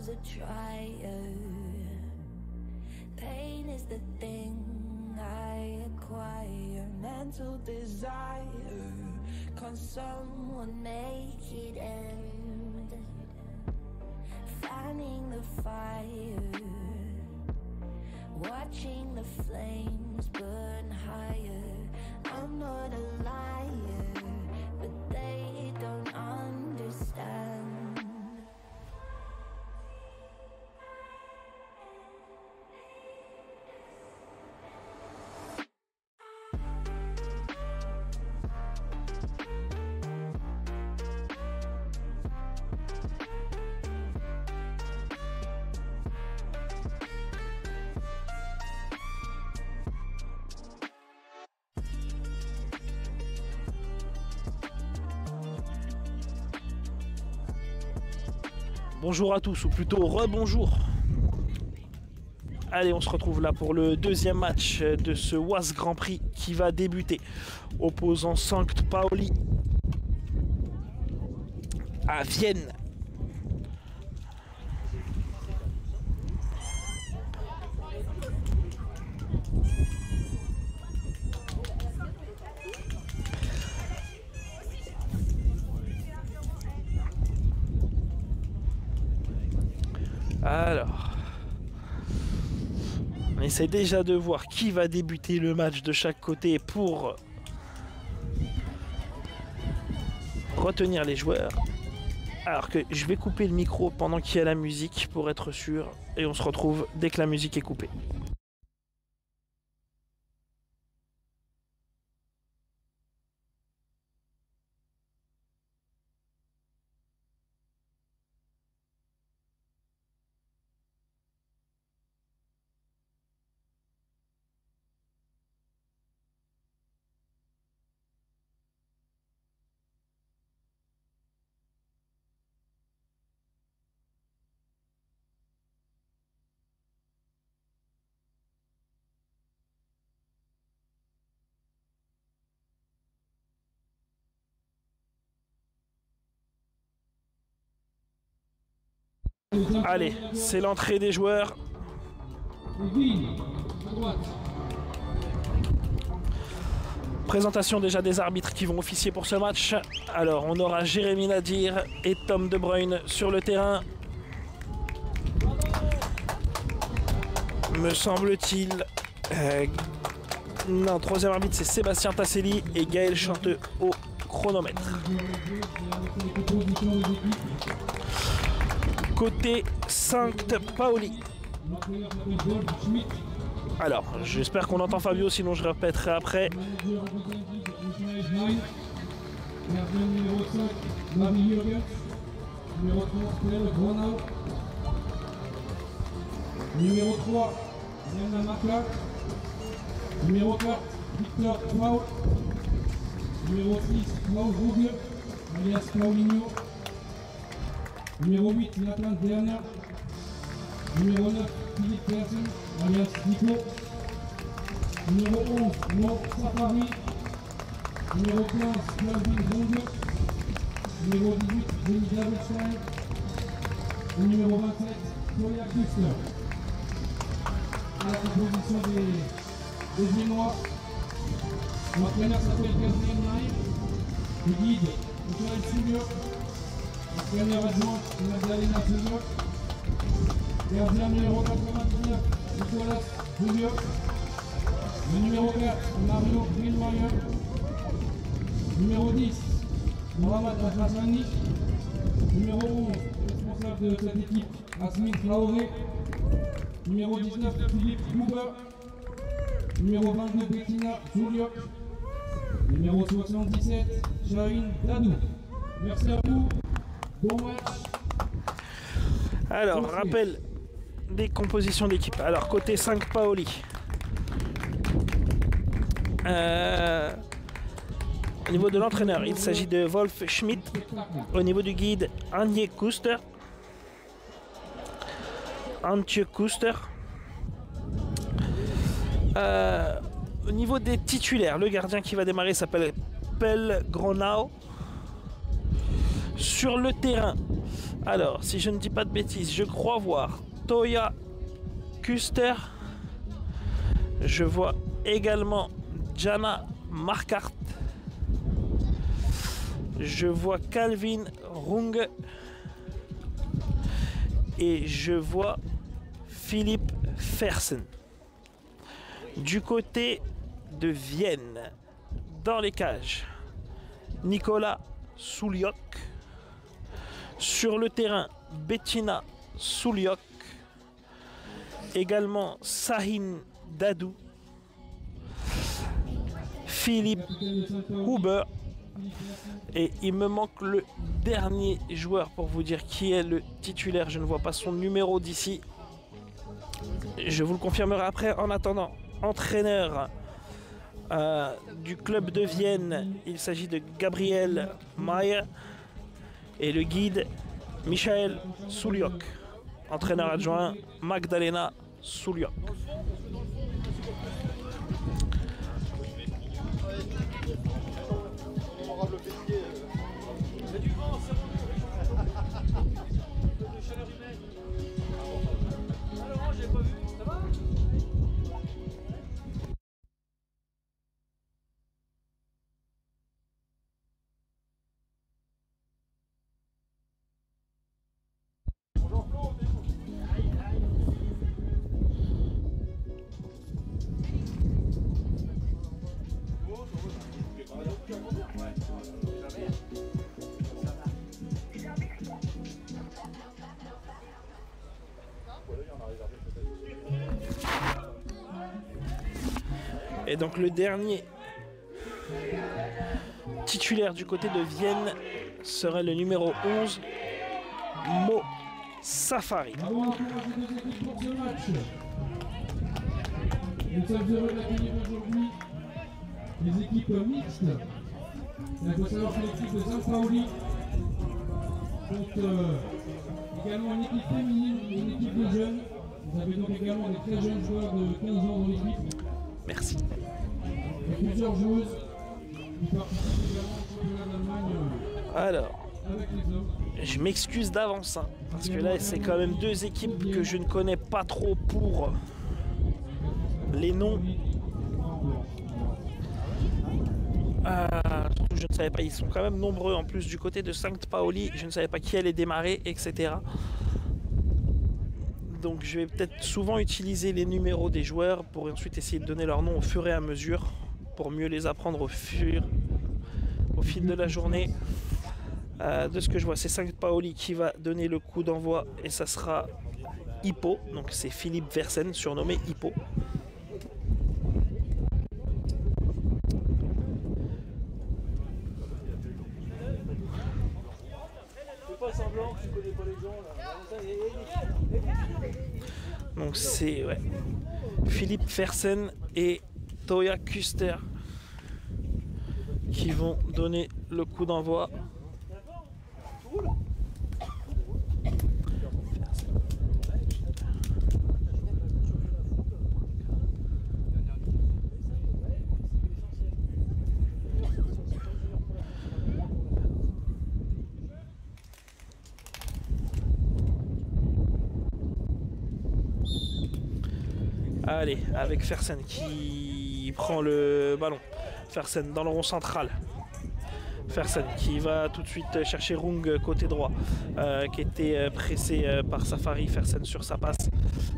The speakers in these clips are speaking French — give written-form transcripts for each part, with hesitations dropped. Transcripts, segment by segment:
love's a trier. Pain is the thing I acquire. Mental desire. Can someone make it end? Fanning the fire. Watching the flames burn higher. I'm not a liar, but they don't understand. Bonjour à tous, ou plutôt rebonjour. Allez, on se retrouve là pour le deuxième match de ce WAS Grand Prix qui va débuter. Opposant Sankt Pauli à Vienne. Alors, on essaie déjà de voir qui va débuter le match de chaque côté pour retenir les joueurs. Alors que je vais couper le micro pendant qu'il y a la musique pour être sûr, et on se retrouve dès que la musique est coupée. Allez, c'est l'entrée des joueurs. Présentation déjà des arbitres qui vont officier pour ce match. Alors, on aura Jérémy Nadir et Tom De Bruyne sur le terrain. Me semble-t-il. Non, troisième arbitre, c'est Sébastien Tasselli et Gaël Chanteux au chronomètre. Côté Sankt Pauli. Alors, j'espère qu'on entend Fabio, sinon je répéterai après. Numéro 3, Yann Marca. Numéro 4, Victor Klaus. Numéro 6, Klaus Ruge, alias Claulinho. Numéro 8, Nathan Werner. Numéro 9, Philippe Persson, alias Nico. Numéro 11, Mo Safari. Numéro 15, Claudine Zonge. Numéro 18, Denis Davidson. Et numéro 27, Toya Kuster. À la composition des Génois. L'entraîneur s'appelle Gabriel Naïm. Le guide, Michael Soulier. L'entraîneur adjoint, Magdalena Soulier. Gardien numéro 99, Nicolas Soulier. Le numéro 4, Mario Greenmeyer. Numéro 10, Mohamed Al-Hassani. Numéro 11, responsable de cette équipe, Asmin Traoré. Numéro 19, Philippe Huber. Numéro 22, Bettina Juliot. Numéro 77, Shaheen Dadou. Merci à vous. Bon match. Alors, rappel des compositions d'équipe. Alors, côté Sankt Pauli. Au niveau de l'entraîneur, il s'agit de Wolf Schmidt. Au niveau du guide, Antje Kuster. Au niveau des titulaires, le gardien qui va démarrer s'appelle Pell Gronau. Sur le terrain, Alors, si je ne dis pas de bêtises, je crois voir Toya Kuster. Je vois également Jana Markart. Je vois Calvin Rung. Et je vois Philippe Fersen. Du côté de Vienne, dans les cages, Nicolas Souliok. Sur le terrain, Bettina Souliok. Également Sahin Dadou. Philippe Huber. Et il me manque le dernier joueur pour vous dire qui est le titulaire. Je ne vois pas son numéro d'ici. Je vous le confirmerai après. En attendant, entraîneur du club de Vienne, il s'agit de Gabriel Mayer. Et le guide, Michael Souliok. Entraîneur adjoint, Magdalena Souliok. Et donc le dernier titulaire du côté de Vienne serait le numéro 11, Mo Safari. Bravo à ces deux équipes pour ce match. Nous sommes heureux d'accueillir aujourd'hui les équipes mixtes. Il faut savoir que l'équipe de Saint-Pauli compte également une équipe féminine et une équipe de jeunes. Vous avez donc également des très jeunes joueurs de 15 ans dans l'équipe. Merci. Et plusieurs joueuses qui participent également au championnat d'Allemagne Alors, avec les hommes. je m'excuse d'avance, hein, parce que là, c'est quand même deux équipes que je ne connais pas trop pour les noms. Surtout, je ne savais pas, ils sont quand même nombreux en plus du côté de Sankt Pauli. Je ne savais pas qui allait démarrer, etc. Donc je vais peut-être souvent utiliser les numéros des joueurs pour ensuite essayer de donner leur nom au fur et à mesure pour mieux les apprendre au fil de la journée. De ce que je vois, c'est Sankt Pauli qui va donner le coup d'envoi et ça sera Hippo. Donc c'est Philippe Versen, surnommé Hippo. Donc c'est Philippe Fersen et Toya Kuster qui vont donner le coup d'envoi. Allez, avec Fersen qui prend le ballon. Fersen dans le rond central. Fersen qui va tout de suite chercher Rung côté droit, qui était pressé par Safari. Fersen sur sa passe.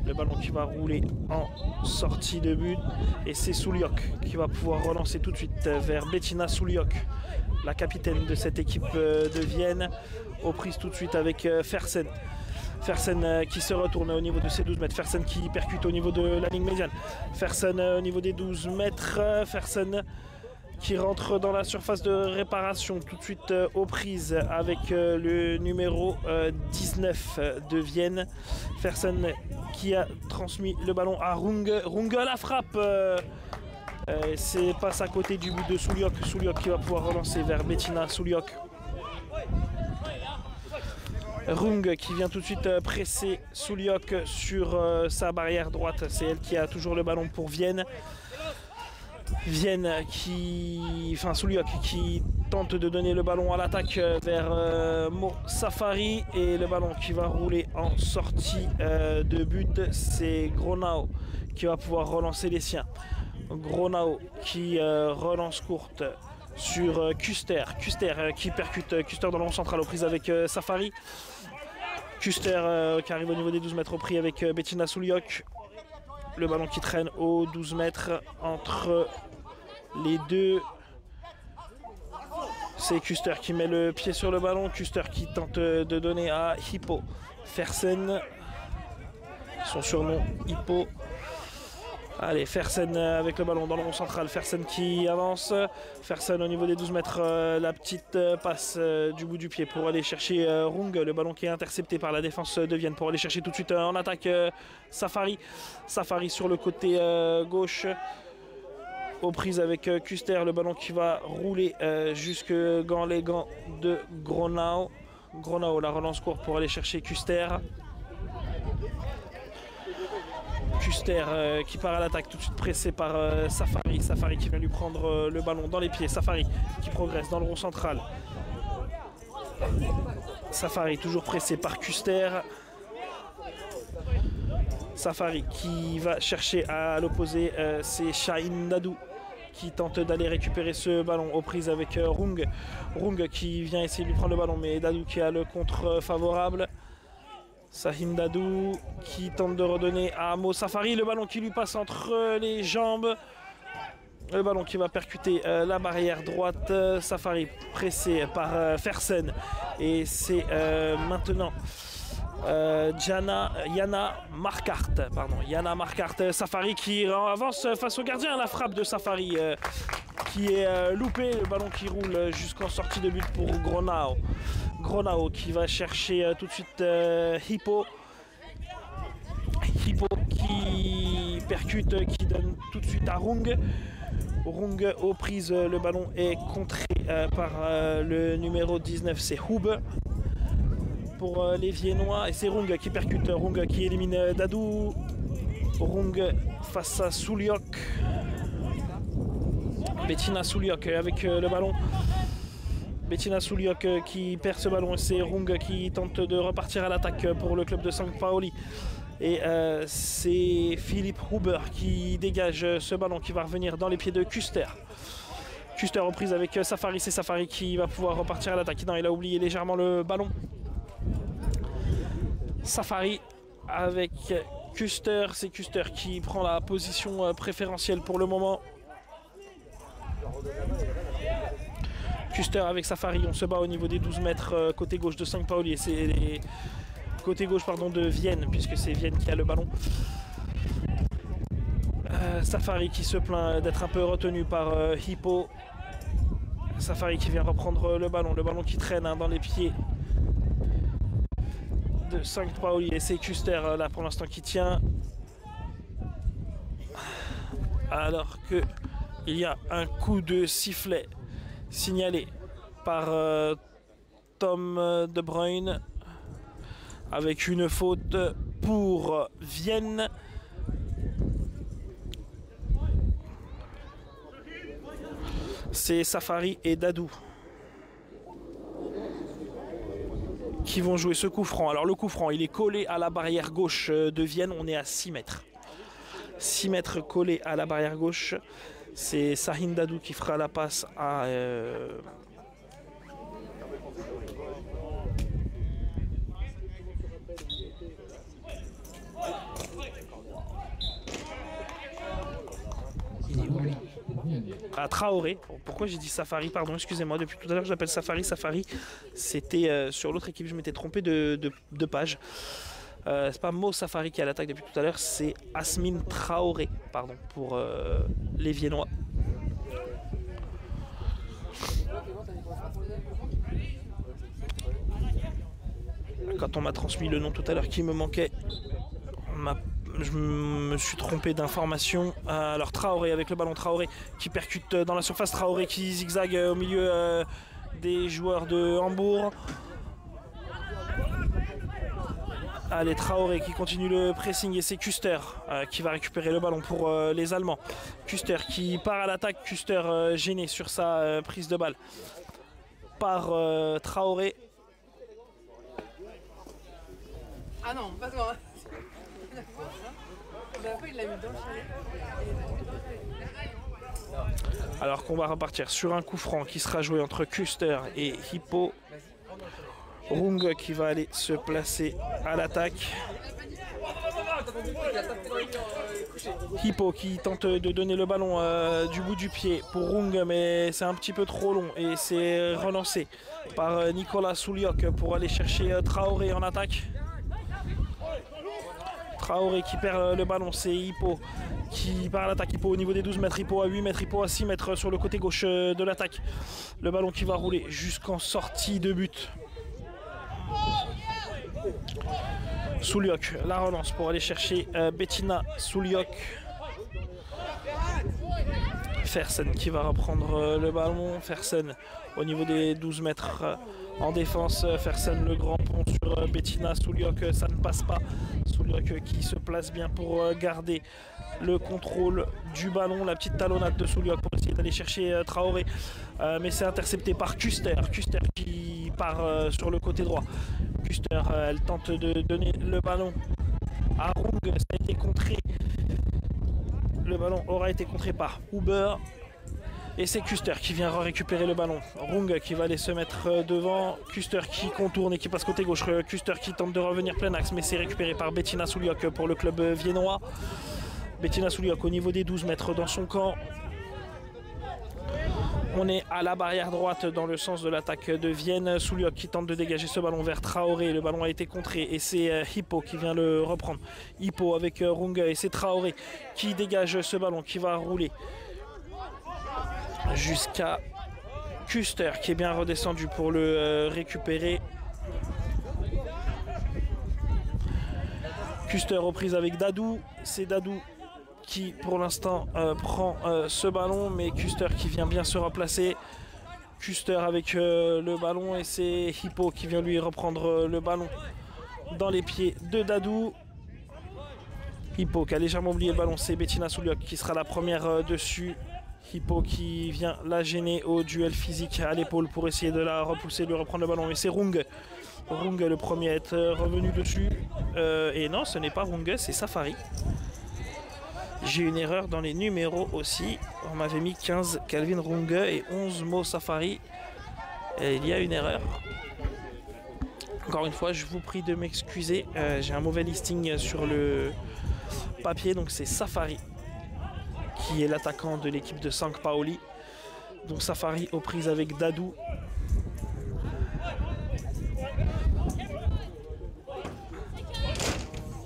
Le ballon qui va rouler en sortie de but. Et c'est Souliok qui va pouvoir relancer tout de suite vers Bettina Souliok, la capitaine de cette équipe de Vienne, aux prises tout de suite avec Fersen. Fersen qui se retourne au niveau de ses 12 mètres. Fersen qui percute au niveau de la ligne médiane. Fersen au niveau des 12 mètres. Fersen qui rentre dans la surface de réparation tout de suite aux prises avec le numéro 19 de Vienne. Fersen qui a transmis le ballon à Rung. Rung à la frappe. C'est passe à côté du but de Souliok. Souliok qui va pouvoir relancer vers Bettina Souliok. Rung qui vient tout de suite presser Souliok sur sa barrière droite. C'est elle qui a toujours le ballon pour Vienne. Vienne enfin Souliok qui tente de donner le ballon à l'attaque vers Mo Safari et le ballon qui va rouler en sortie de but, c'est Gronao qui va pouvoir relancer les siens. Gronao qui relance courte sur Kuster, qui percute Kuster dans le rond central aux prises avec Safari. Kuster qui arrive au niveau des 12 mètres au prix avec Bettina Souliok. Le ballon qui traîne aux 12 mètres entre les deux. C'est Kuster qui met le pied sur le ballon. Kuster qui tente de donner à Hippo Fersen. Son surnom Hippo. Allez, Fersen avec le ballon dans le rond central. Fersen qui avance. Fersen au niveau des 12 mètres. La petite passe du bout du pied pour aller chercher Rung. Le ballon qui est intercepté par la défense de Vienne pour aller chercher tout de suite en attaque Safari. Safari sur le côté gauche. Aux prises avec Kuster. Le ballon qui va rouler jusque dans les gants de Gronao. Gronao, la relance courte pour aller chercher Kuster. Kuster qui part à l'attaque, tout de suite pressé par Safari. Safari qui vient lui prendre le ballon dans les pieds. Safari qui progresse dans le rond central. Safari toujours pressé par Kuster. Safari qui va chercher à l'opposé, c'est Shahin Dadou qui tente d'aller récupérer ce ballon aux prises avec Rung. Rung qui vient essayer de lui prendre le ballon, mais Dadou qui a le contre favorable. Shahin Dadou qui tente de redonner à Mo Safari. Le ballon qui lui passe entre les jambes. Le ballon qui va percuter la barrière droite. Safari pressé par Fersen. Et c'est maintenant Yana Marquardt. Safari qui avance face au gardien. La frappe de Safari qui est loupée. Le ballon qui roule jusqu'en sortie de but pour Gronao. Gronao qui va chercher tout de suite Hippo. Hippo qui percute, qui donne tout de suite à Rung. Rung aux prises, le ballon est contré par le numéro 19, c'est Hub. Pour les Viennois, et c'est Rung qui percute, Rung qui élimine Dadou. Rung face à Souliok. Bettina Souliok avec le ballon. Bettina Souliok qui perd ce ballon, c'est Rung qui tente de repartir à l'attaque pour le club de St. Pauli. Et c'est Philippe Huber qui dégage ce ballon qui va revenir dans les pieds de Kuster. Kuster reprise avec Safari, c'est Safari qui va pouvoir repartir à l'attaque. Non, il a oublié légèrement le ballon. Safari avec Kuster, c'est Kuster qui prend la position préférentielle pour le moment. Kuster avec Safari, on se bat au niveau des 12 mètres côté gauche de St. Pauli. C'est côté gauche pardon, de Vienne, puisque c'est Vienne qui a le ballon. Safari qui se plaint d'être un peu retenu par Hippo. Safari qui vient reprendre le ballon qui traîne dans les pieds de St. Pauli. Et c'est Kuster là pour l'instant qui tient. Alors que il y a un coup de sifflet signalé par Tom De Bruyne avec une faute pour Vienne. C'est Safari et Dadou qui vont jouer ce coup franc. Alors le coup franc, il est collé à la barrière gauche de Vienne. On est à 6 mètres. 6 mètres collé à la barrière gauche. C'est Shahin Dadou qui fera la passe à... à Traoré. Pourquoi j'ai dit Safari? Pardon, excusez-moi, depuis tout à l'heure j'appelle Safari. Safari, c'était sur l'autre équipe, je m'étais trompé de page. C'est pas Mo Safari qui est à l'attaque depuis tout à l'heure, c'est Asmin Traoré, pardon, pour les Viennois. Quand on m'a transmis le nom tout à l'heure qui me manquait, je me suis trompé d'information. Alors Traoré avec le ballon, Traoré qui percute dans la surface, Traoré qui zigzague au milieu des joueurs de Hambourg. Allez, Traoré qui continue le pressing et c'est Kuster qui va récupérer le ballon pour les Allemands. Kuster qui part à l'attaque, Kuster gêné sur sa prise de balle par Traoré. Ah non, pas toi. Il l'a mis dans le chalet. Alors qu'on va repartir sur un coup franc qui sera joué entre Kuster et Hippo. Rung qui va aller se placer à l'attaque. Hippo qui tente de donner le ballon du bout du pied pour Rung, mais c'est un petit peu trop long et c'est relancé par Nicolas Souliok pour aller chercher Traoré en attaque. Traoré qui perd le ballon, c'est Hippo qui part à l'attaque. Hippo au niveau des 12 mètres, Hippo à 8 mètres, Hippo à 6 mètres sur le côté gauche de l'attaque. Le ballon qui va rouler jusqu'en sortie de but. Souliok, la relance pour aller chercher Bettina Souliok. Fersen qui va reprendre le ballon. Fersen au niveau des 12 mètres en défense. Fersen le grand pont sur Bettina Souliok, ça ne passe pas. Souliok qui se place bien pour garder le contrôle du ballon. La petite talonnade de Souliok pour essayer d'aller chercher Traoré. Mais c'est intercepté par Kuster. Kuster qui part sur le côté droit. Kuster, elle tente de donner le ballon à Rung. Ça a été contré. Le ballon aura été contré par Huber. Et c'est Kuster qui vient récupérer le ballon. Rung qui va aller se mettre devant. Kuster qui contourne et qui passe côté gauche. Kuster qui tente de revenir plein axe, mais c'est récupéré par Bettina Souliok pour le club viennois. Bettina Souliok au niveau des 12 mètres dans son camp. On est à la barrière droite dans le sens de l'attaque de Vienne. Souliok qui tente de dégager ce ballon vers Traoré. Le ballon a été contré et c'est Hippo qui vient le reprendre. Hippo avec Rung et c'est Traoré qui dégage ce ballon qui va rouler jusqu'à Kuster qui est bien redescendu pour le récupérer. Kuster reprise avec Dadou. C'est Dadou qui pour l'instant prend ce ballon, mais Kuster qui vient bien se replacer. Kuster avec le ballon et c'est Hippo qui vient lui reprendre le ballon dans les pieds de Dadou. Hippo qui a légèrement oublié le ballon, c'est Bettina Souliok qui sera la première dessus. Hippo qui vient la gêner au duel physique à l'épaule pour essayer de la repousser, de reprendre le ballon. Et c'est Rung. Rung le premier à être revenu dessus. Et non, ce n'est pas Rung, c'est Safari. J'ai une erreur dans les numéros aussi. On m'avait mis 15 Calvin Rung et 11 Mo Safari. Et il y a une erreur. Encore une fois, je vous prie de m'excuser. J'ai un mauvais listing sur le papier, donc c'est Safari qui est l'attaquant de l'équipe de St. Pauli. Donc Safari aux prises avec Dadou.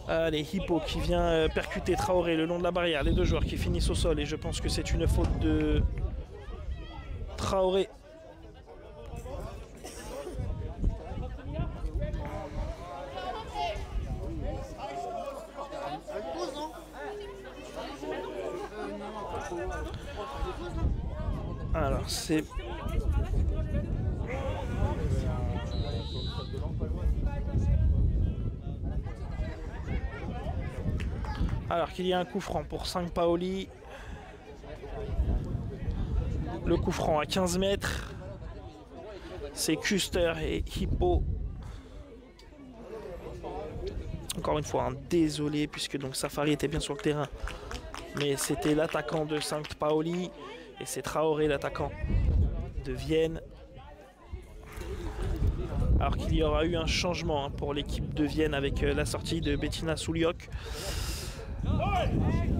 Allez, Hippo qui vient percuter Traoré le long de la barrière. Les deux joueurs qui finissent au sol et je pense que c'est une faute de Traoré. Alors c'est... Alors qu'il y a un coup franc pour St. Pauli. Le coup franc à 15 mètres. C'est Kuster et Hippo. Encore une fois, hein, désolé puisque donc Safari était bien sur le terrain. Mais c'était l'attaquant de St. Pauli. Et c'est Traoré, l'attaquant de Vienne. Alors qu'il y aura eu un changement hein, pour l'équipe de Vienne avec la sortie de Bettina Souliok.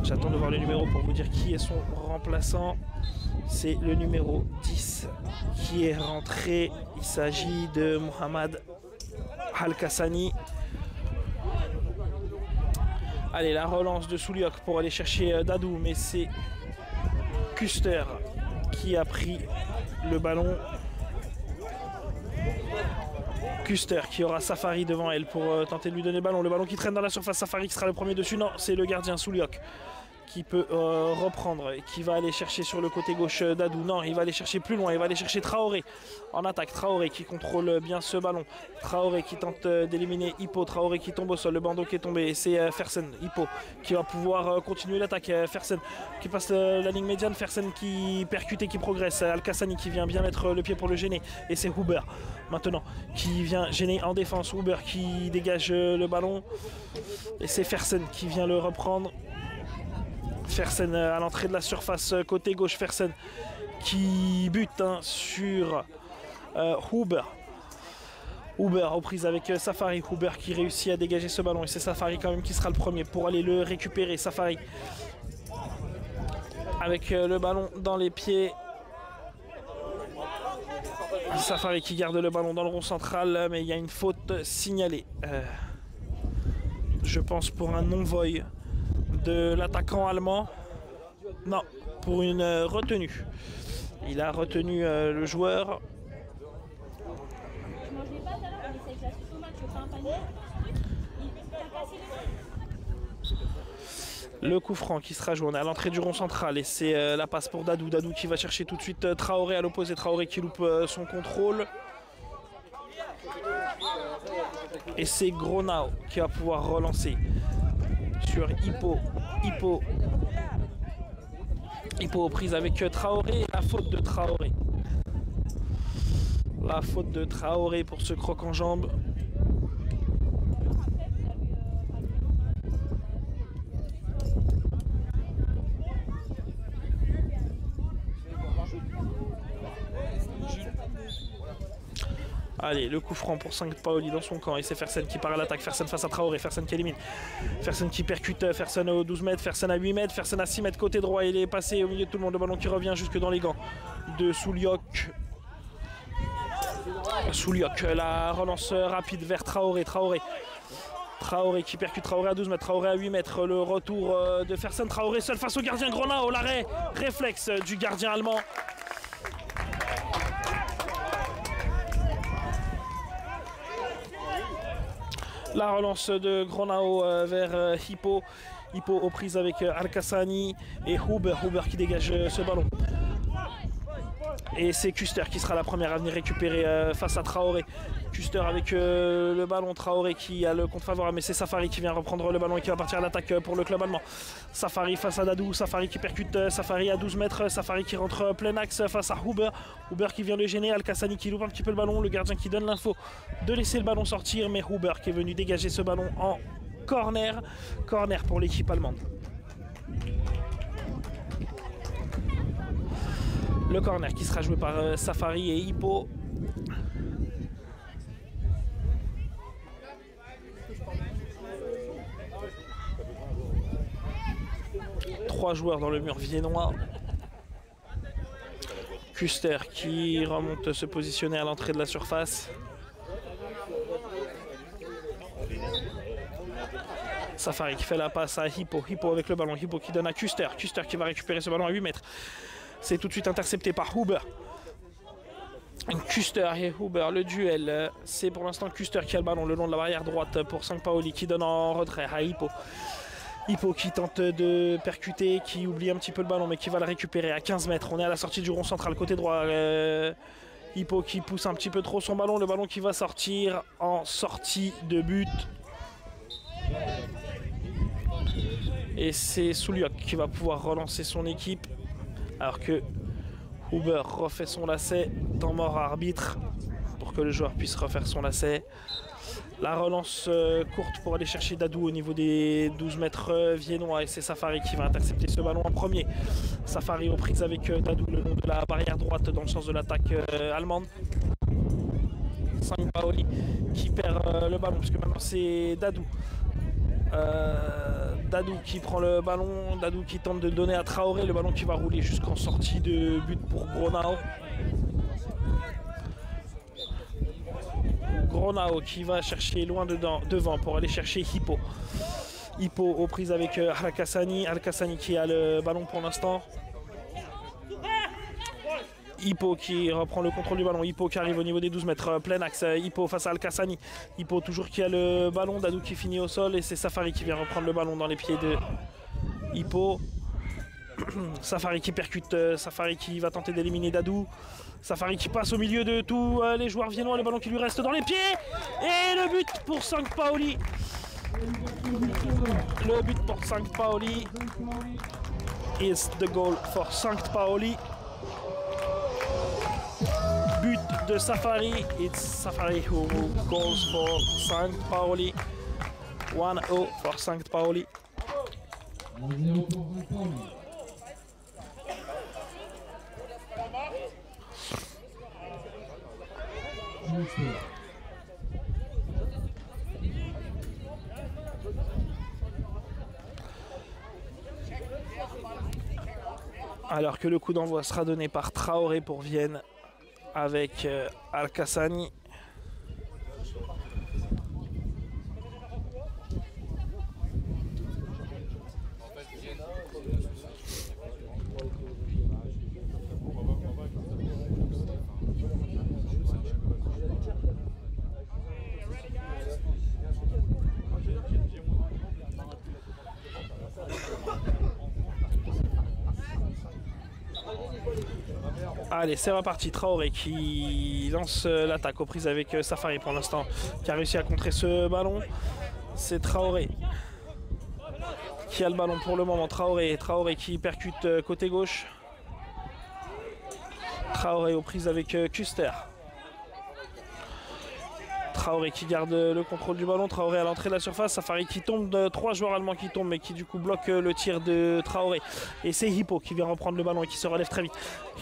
J'attends de voir le numéro pour vous dire qui est son remplaçant. C'est le numéro 10 qui est rentré. Il s'agit de Mohamed Al-Kassani. Allez, la relance de Souliok pour aller chercher Dadou, mais c'est Kuster qui a pris le ballon. Kuster qui aura Safari devant elle pour tenter de lui donner le ballon. Le ballon qui traîne dans la surface, Safari qui sera le premier dessus. Non, c'est le gardien Souliok qui peut reprendre et qui va aller chercher sur le côté gauche Dadou. Non, il va aller chercher plus loin, il va aller chercher Traoré en attaque. Traoré qui contrôle bien ce ballon. Traoré qui tente d'éliminer Hippo. Traoré qui tombe au sol, le bandeau qui est tombé. Et c'est Fersen, Hippo qui va pouvoir continuer l'attaque. Fersen qui passe la ligne médiane. Fersen qui percute et qui progresse. Al-Kassani qui vient bien mettre le pied pour le gêner. Et c'est Huber maintenant qui vient gêner en défense. Huber qui dégage le ballon. Et c'est Fersen qui vient le reprendre. Fersen à l'entrée de la surface côté gauche. Fersen qui bute sur Huber. Huber aux prises avec Safari. Huber qui réussit à dégager ce ballon. Et c'est Safari quand même qui sera le premier pour aller le récupérer. Safari avec le ballon dans les pieds. Safari qui garde le ballon dans le rond central. Mais il y a une faute signalée. Je pense pour un non-voy de l'attaquant allemand. Non, pour une retenue. Il a retenu le joueur. Le coup franc qui sera joué. On est à l'entrée du rond central et c'est la passe pour Dadou. Dadou qui va chercher tout de suite Traoré à l'opposé. Traoré qui loupe son contrôle. Et c'est Gronao qui va pouvoir relancer sur Hippo. Hippo aux prises avec Traoré. La faute de Traoré. La faute de Traoré pour ce croc en jambe. Allez, le coup franc pour Sampaoli dans son camp et c'est Fersen qui part à l'attaque. Fersen face à Traoré, Fersen qui élimine. Fersen qui percute, Fersen aux 12 mètres, Fersen à 8 mètres, Fersen à 6 mètres côté droit. Il est passé au milieu de tout le monde, le ballon qui revient jusque dans les gants de Souliok. Souliok, la relance rapide vers Traoré. Traoré qui percute, Traoré à 12 mètres, Traoré à 8 mètres. Le retour de Fersen, Traoré seul face au gardien Gronao. L'arrêt réflexe du gardien allemand. La relance de Gronao vers Hippo. Hippo aux prises avec Al-Kassani et Huber qui dégage ce ballon. Et c'est Kuster qui sera la première à venir récupérer face à Traoré. Kuster avec le ballon, Traoré qui a le compte favorable, mais c'est Safari qui vient reprendre le ballon et qui va partir à l'attaque pour le club allemand. Safari face à Dadou, Safari qui percute, Safari à 12 mètres, Safari qui rentre plein axe face à Huber. Huber qui vient le gêner, Al-Kassani qui loupe un petit peu le ballon, le gardien qui donne l'info de laisser le ballon sortir, mais Huber qui est venu dégager ce ballon en corner. Corner pour l'équipe allemande. Le corner qui sera joué par Safari et Hippo. Trois joueurs dans le mur viennois. Kuster qui remonte se positionner à l'entrée de la surface. Safari qui fait la passe à Hippo. Hippo avec le ballon. Hippo qui donne à Kuster. Kuster qui va récupérer ce ballon à 8 mètres. C'est tout de suite intercepté par Huber. Kuster et Huber, le duel. C'est pour l'instant Kuster qui a le ballon le long de la barrière droite pour Sampaoli qui donne en retrait à Hippo. Hippo qui tente de percuter, qui oublie un petit peu le ballon mais qui va le récupérer à 15 mètres. On est à la sortie du rond central côté droit. Hippo qui pousse un petit peu trop son ballon. Le ballon qui va sortir en sortie de but. Et c'est Souliok qui va pouvoir relancer son équipe. Alors que Huber refait son lacet, temps mort à arbitre pour que le joueur puisse refaire son lacet. La relance courte pour aller chercher Dadou au niveau des 12 mètres viennois et c'est Safari qui va intercepter ce ballon en premier. Safari aux prises avec Dadou le long de la barrière droite dans le sens de l'attaque allemande. Sampaoli qui perd le ballon puisque maintenant c'est Dadou. Dadou qui prend le ballon, Dadou qui tente de le donner à Traoré, le ballon qui va rouler jusqu'en sortie de but pour Gronao. Gronao qui va chercher loin devant pour aller chercher Hippo. Hippo aux prises avec Al-Kassani. Al-Kassani qui a le ballon pour l'instant. Hippo qui reprend le contrôle du ballon. Hippo qui arrive au niveau des 12 mètres. Plein axe. Hippo face à Al-Kassani. Hippo toujours qui a le ballon. Dadou qui finit au sol. Et c'est Safari qui vient reprendre le ballon dans les pieds de Hippo. Safari qui percute, Safari qui va tenter d'éliminer Dadou. Safari qui passe au milieu de tous les joueurs viennois, le ballon qui lui reste dans les pieds. Et le but pour Sankt Pauli. Le but pour Sankt Pauli. Is the goal for Sankt Pauli. But de Safari. It's Safari who goes for Sankt Pauli. 1-0 for Sankt Pauli. 1-0 pour Sankt Pauli. Alors que le coup d'envoi sera donné par Traoré pour Vienne avec Al-Kassani. Allez, c'est reparti. Traoré qui lance l'attaque aux prises avec Safari pour l'instant, qui a réussi à contrer ce ballon. C'est Traoré qui a le ballon pour le moment. Traoré qui percute côté gauche. Traoré aux prises avec Kuster. Traoré qui garde le contrôle du ballon. Traoré à l'entrée de la surface. Safari qui tombe, 3 joueurs allemands qui tombent mais qui du coup bloquent le tir de Traoré. Et c'est Hippo qui vient reprendre le ballon et qui se relève très vite.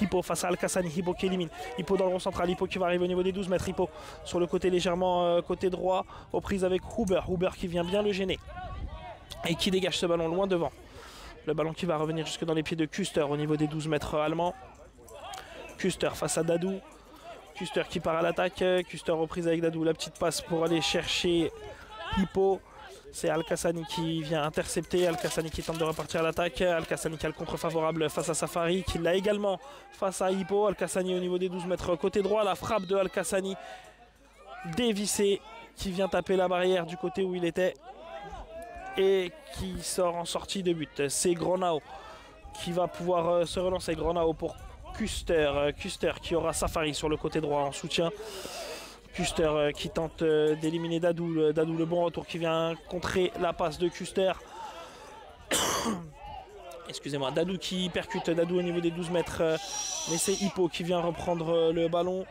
Hippo face à Al-Kassani. Hippo qui élimine. Hippo dans le rond central. Hippo qui va arriver au niveau des 12 mètres. Hippo sur le côté légèrement côté droit. Aux prises avec Huber. Huber qui vient bien le gêner. Et qui dégage ce ballon loin devant. Le ballon qui va revenir jusque dans les pieds de Kuster au niveau des 12 mètres allemands. Kuster face à Dadou. Kuster qui part à l'attaque, Kuster reprise avec Dadou, la petite passe pour aller chercher Hippo. C'est Al-Kassani qui vient intercepter, Al-Kassani qui tente de repartir à l'attaque, Al-Kassani qui a le contre favorable face à Safari, qui l'a également face à Hippo. Al-Kassani au niveau des 12 mètres côté droit, la frappe de Al-Kassani dévissée, qui vient taper la barrière du côté où il était et qui sort en sortie de but. C'est Gronau qui va pouvoir se relancer, Gronau pour Kuster qui aura Safari sur le côté droit en soutien. Kuster qui tente d'éliminer Dadou. Dadou, le bon retour qui vient contrer la passe de Kuster. Excusez-moi, Dadou qui percute Dadou au niveau des 12 mètres. Mais c'est Hippo qui vient reprendre le ballon.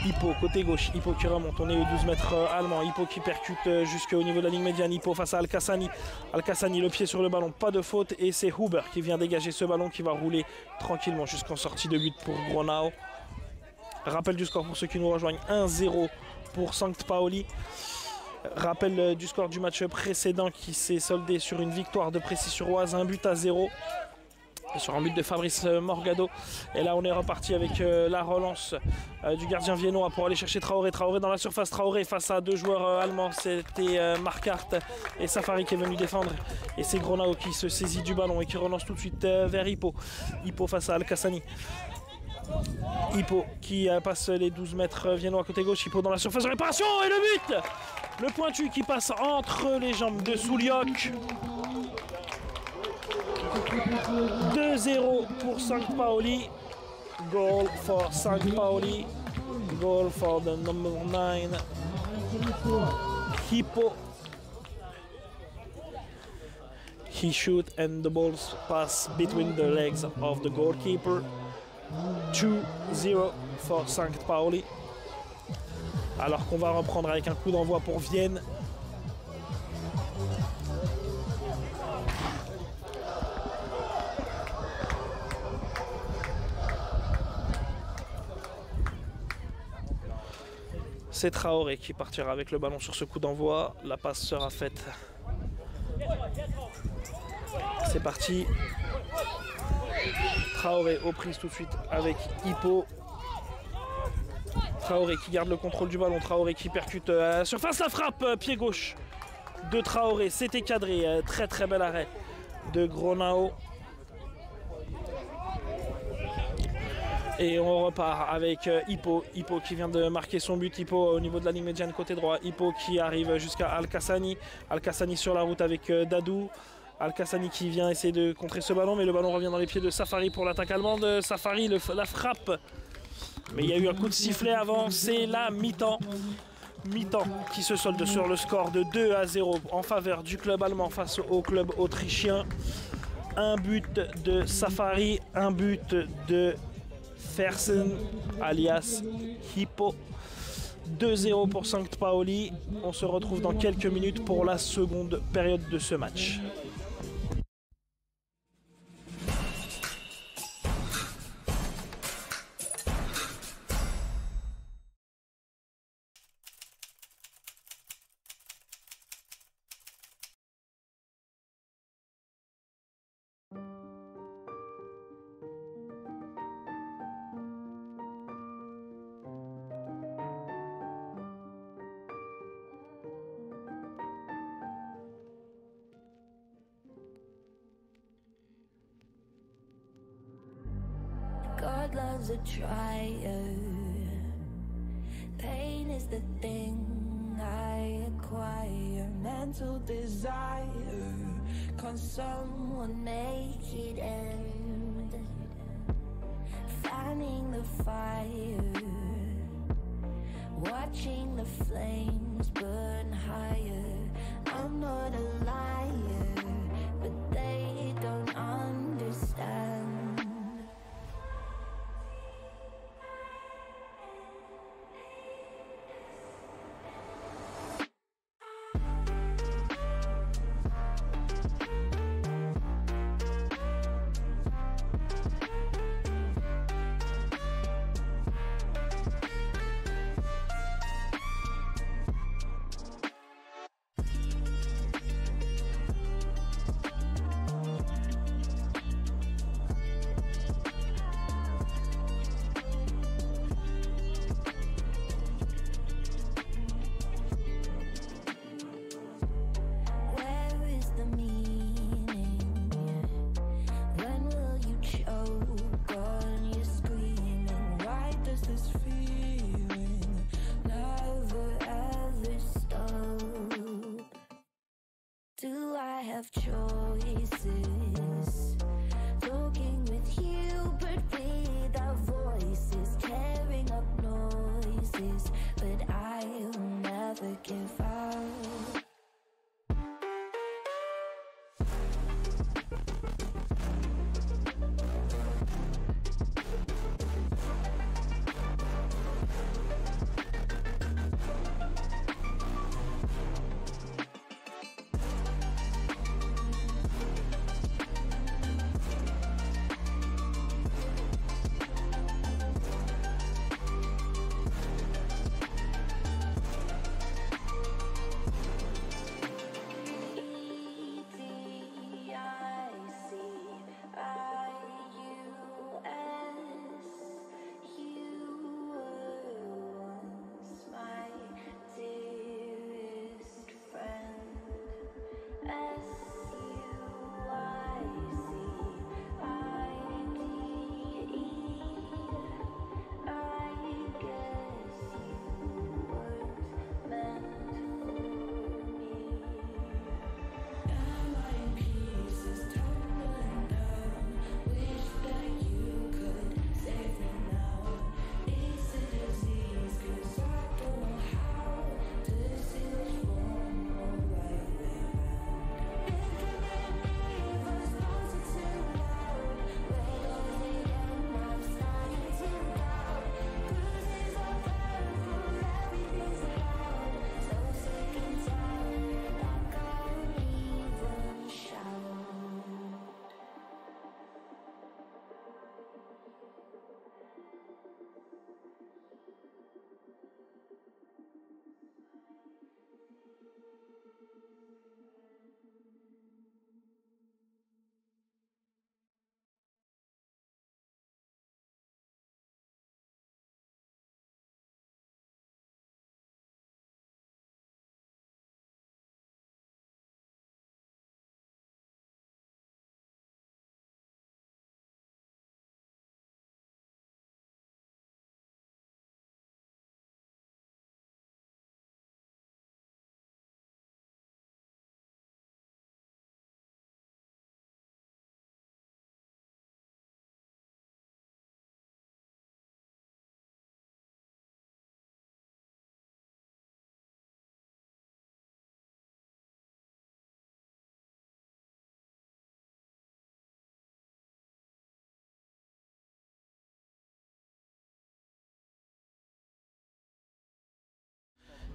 Hippo côté gauche, Hippo qui remonte, on est aux 12 mètres allemands. Hippo qui percute jusqu'au niveau de la ligne médiane. Hippo face à Al-Kassani. Al-Kassani le pied sur le ballon, pas de faute. Et c'est Huber qui vient dégager ce ballon qui va rouler tranquillement jusqu'en sortie de but pour Gronau. Rappel du score pour ceux qui nous rejoignent, 1-0 pour Sankt Pauli. Rappel du score du match précédent qui s'est soldé sur une victoire de Précy-sur-Oise, 1-0 sur un but de Fabrice Morgado. Et là on est reparti avec la relance du gardien viennois pour aller chercher Traoré. Traoré dans la surface, Traoré face à 2 joueurs allemands. C'était Marquardt et Safari qui est venu défendre. Et c'est Gronau qui se saisit du ballon et qui relance tout de suite vers Hippo. Hippo face à Al-Kassani. Hippo qui passe les 12 mètres viennois côté gauche. Hippo dans la surface de réparation et le but! Le pointu qui passe entre les jambes de Souliok. 2-0 pour Sankt Pauli. Goal for Sankt Pauli. Goal for the number 9. Hippo. He shoot and the balls pass between the legs of the goalkeeper. 2-0 for Sankt Pauli. Alors qu'on va reprendre avec un coup d'envoi pour Vienne. C'est Traoré qui partira avec le ballon sur ce coup d'envoi. La passe sera faite. C'est parti. Traoré aux prises tout de suite avec Hippo. Traoré qui garde le contrôle du ballon. Traoré qui percute à la surface. La frappe pied gauche de Traoré. C'était cadré. Très très bel arrêt de Gronau. Et on repart avec Hippo. Hippo qui vient de marquer son but. Hippo au niveau de la ligne médiane côté droit. Hippo qui arrive jusqu'à Al-Kassani. Al-Kassani sur la route avec Dadou. Al-Qassani qui vient essayer de contrer ce ballon, mais le ballon revient dans les pieds de Safari pour l'attaque allemande. Safari, la frappe. Mais il y a eu un coup de sifflet avant, c'est la mi-temps. Mi-temps qui se solde sur le score de 2-0 en faveur du club allemand face au club autrichien. Un but de Safari, un but de Fersen alias Hippo. 2-0 pour St. Pauli. On se retrouve dans quelques minutes pour la seconde période de ce match. God loves a trier. Pain is the thing I acquire. Mental desire. Can someone make it end? Fanning the fire. Watching the flames burn higher. I'm not a liar, but they don't understand. Do I have choices? Talking with you, but without voices, tearing up noises, but I'll never give up.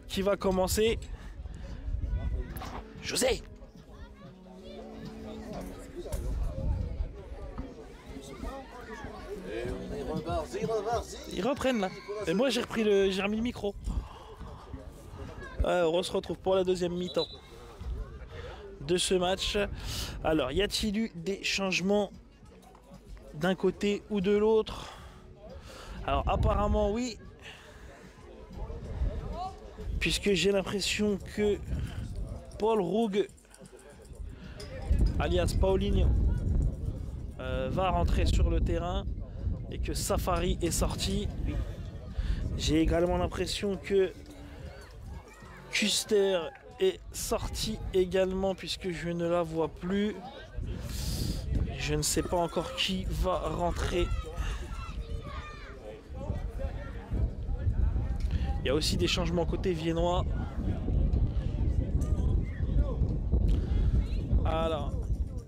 qui va commencer. José! Ils reprennent là. Et moi j'ai remis le micro. On se retrouve pour la deuxième mi-temps de ce match. Alors, y a-t-il eu des changements d'un côté ou de l'autre? Alors apparemment oui. Puisque j'ai l'impression que Paul Roug, alias Paulinho, va rentrer sur le terrain et que Safari est sorti. J'ai également l'impression que Custer est sorti également puisque je ne la vois plus. Je ne sais pas encore qui va rentrer. Il y a aussi des changements côté viennois. Alors,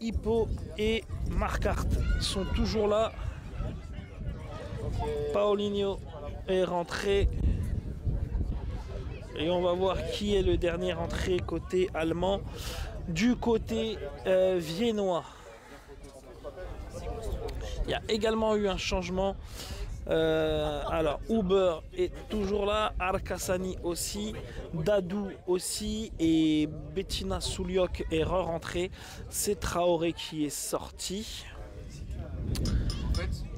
Hippo et Marquardt sont toujours là. Paulinho est rentré. Et on va voir qui est le dernier entré côté allemand. Du côté viennois, il y a également eu un changement. Alors, Huber est toujours là, Al-Qassani aussi, Dadou aussi, et Bettina Souliok est re-rentrée. C'est Traoré qui est sorti.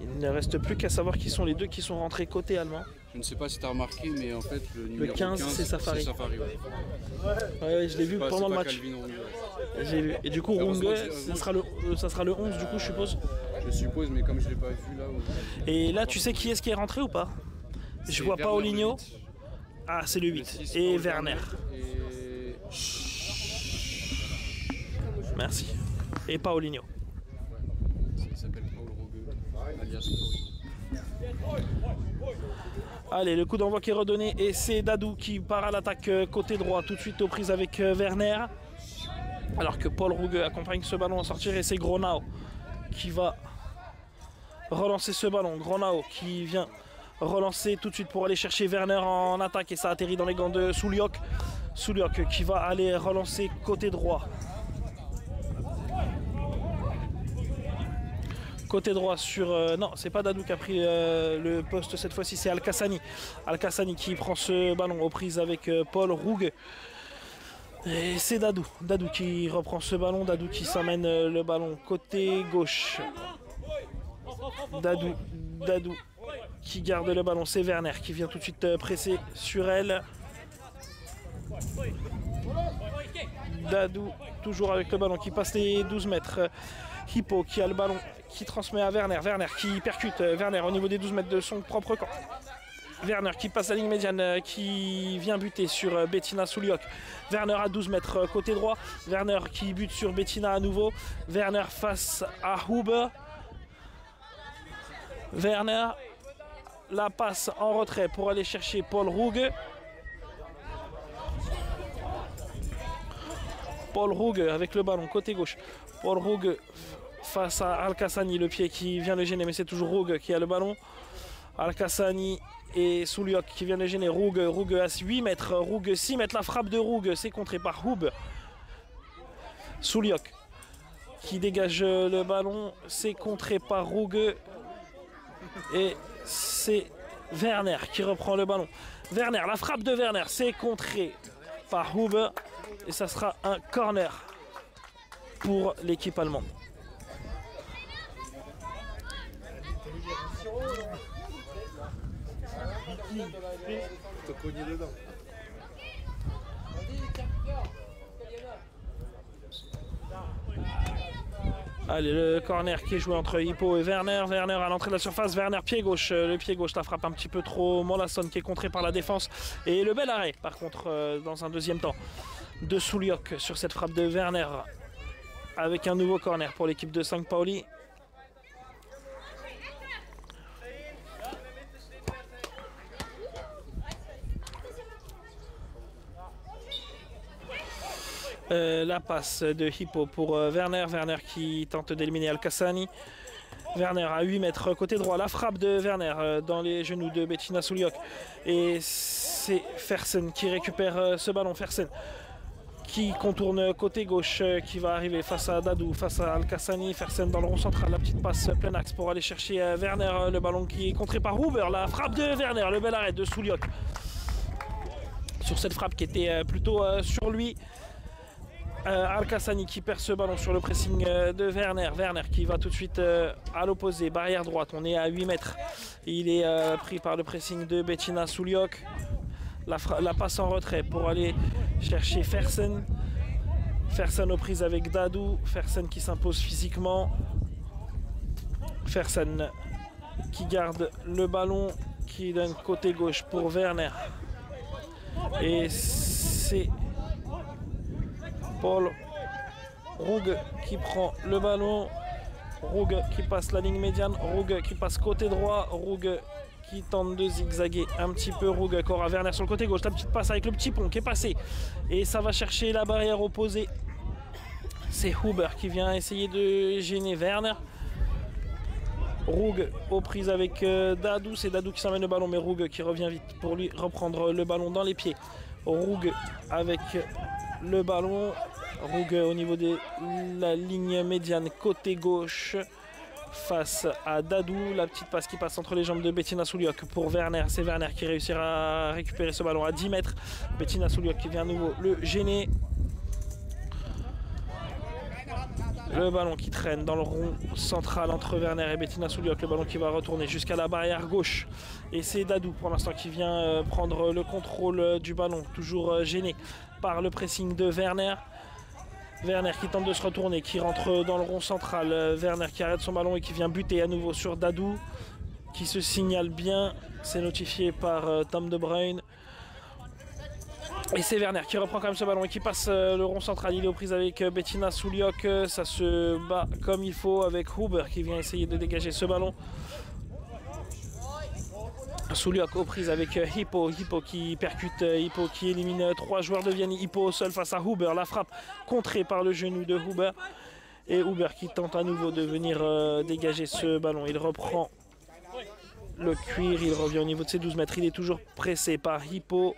Il ne reste plus qu'à savoir qui sont les deux qui sont rentrés côté allemand. Je ne sais pas si tu as remarqué, mais en fait, le numéro 15 c'est Safari. Ouais, je l'ai vu pendant le match. J'ai vu. Et du coup, Runge, ça sera le 11, du coup, je suppose. Je suppose, mais comme je ne l'ai pas vu là. Et là, tu sais qui est-qui est rentré ou pas? Je vois Paulinho. Ah, c'est le 8. Et Werner. Merci. Et Paulinho. Il s'appelle Paul Rogue, alias Paul. Allez, le coup d'envoi qui est redonné et c'est Dadou qui part à l'attaque côté droit, tout de suite aux prises avec Werner. Alors que Paul Rogue accompagne ce ballon à sortir et c'est Gronao qui va relancer ce ballon. Gronao qui vient relancer tout de suite pour aller chercher Werner en attaque et ça atterrit dans les gants de Souliok. Souliok qui va aller relancer côté droit. Côté droit sur... non, c'est pas Dadou qui a pris le poste cette fois-ci, c'est Al-Qassani. Al-Qassani qui prend ce ballon aux prises avec Paul Roug. Et c'est Dadou. Dadou qui reprend ce ballon. Dadou qui s'amène le ballon côté gauche. Dadou qui garde le ballon. C'est Werner qui vient tout de suite presser sur elle. Dadou toujours avec le ballon qui passe les 12 mètres. Hippo qui a le ballon, qui transmet à Werner. Werner qui percute. Werner au niveau des 12 mètres de son propre camp. Werner qui passe la ligne médiane, qui vient buter sur Bettina Souliok. Werner à 12 mètres côté droit. Werner qui bute sur Bettina à nouveau. Werner face à Huber. Werner, la passe en retrait pour aller chercher Paul Roug. Paul Roug avec le ballon côté gauche. Paul Roug face à Al-Qassani, le pied qui vient le gêner, mais c'est toujours Roug qui a le ballon. Al-Qassani et Souliok qui vient le gêner. Roug à 8 mètres, Roug 6 mètres, la frappe de Roug, c'est contré par Huber. Souliok qui dégage le ballon, c'est contré par Roug. Et c'est Werner qui reprend le ballon. Werner, la frappe de Werner, c'est contré par Huber. Et ça sera un corner pour l'équipe allemande. Allez, le corner qui est joué entre Hippo et Werner. Werner à l'entrée de la surface. Werner pied gauche. Le pied gauche, la frappe un petit peu trop. Molasson qui est contré par la défense. Et le bel arrêt, par contre, dans un deuxième temps, de Souliok sur cette frappe de Werner. Avec un nouveau corner pour l'équipe de St. Pauli. La passe de Hippo pour Werner. Werner qui tente d'éliminer Al-Qassani. Werner à 8 mètres côté droit. La frappe de Werner dans les genoux de Bettina Souliok. Et c'est Fersen qui récupère ce ballon. Fersen qui contourne côté gauche, qui va arriver face à Dadou, face à Al-Kassani. Fersen dans le rond central, la petite passe plein axe pour aller chercher Werner. Le ballon qui est contré par Huber, la frappe de Werner, le bel arrêt de Souliok. Sur cette frappe qui était plutôt sur lui. Al-Kassani qui perd ce ballon sur le pressing de Werner. Werner qui va tout de suite à l'opposé, barrière droite, on est à 8 mètres. Il est pris par le pressing de Bettina Souliok. La passe en retrait pour aller chercher Fersen. Fersen aux prises avec Dadou. Fersen qui s'impose physiquement. Fersen qui garde le ballon, qui donne côté gauche pour Werner. Et c'est Paul Roug qui prend le ballon. Roug qui passe la ligne médiane. Roug qui passe côté droit. Roug qui tente de zigzaguer un petit peu. Roug encore à Werner sur le côté gauche. La petite passe avec le petit pont qui est passé. Et ça va chercher la barrière opposée. C'est Huber qui vient essayer de gêner Werner. Roug aux prises avec Dadou. C'est Dadou qui s'emmène le ballon, mais Roug qui revient vite pour lui reprendre le ballon dans les pieds. Roug avec le ballon. Roug au niveau de la ligne médiane côté gauche face à Dadou. La petite passe qui passe entre les jambes de Bettina Souliok pour Werner. C'est Werner qui réussira à récupérer ce ballon à 10 mètres. Bettina Souliok qui vient à nouveau le gêner. Le ballon qui traîne dans le rond central entre Werner et Bettina Souliok. Le ballon qui va retourner jusqu'à la barrière gauche. Et c'est Dadou pour l'instant qui vient prendre le contrôle du ballon. Toujours gêné par le pressing de Werner. Werner qui tente de se retourner, qui rentre dans le rond central. Werner qui arrête son ballon et qui vient buter à nouveau sur Dadou. Qui se signale bien. C'est notifié par Tom De Bruyne. Et c'est Werner qui reprend quand même ce ballon et qui passe le rond central. Il est aux prises avec Bettina Souliok. Ça se bat comme il faut avec Huber qui vient essayer de dégager ce ballon. Souliok aux prises avec Hippo. Hippo qui percute, Hippo qui élimine 3 joueurs de Vianney. Hippo seul face à Huber. La frappe contrée par le genou de Huber. Et Huber qui tente à nouveau de venir dégager ce ballon. Il reprend le cuir. Il revient au niveau de ses 12 mètres. Il est toujours pressé par Hippo.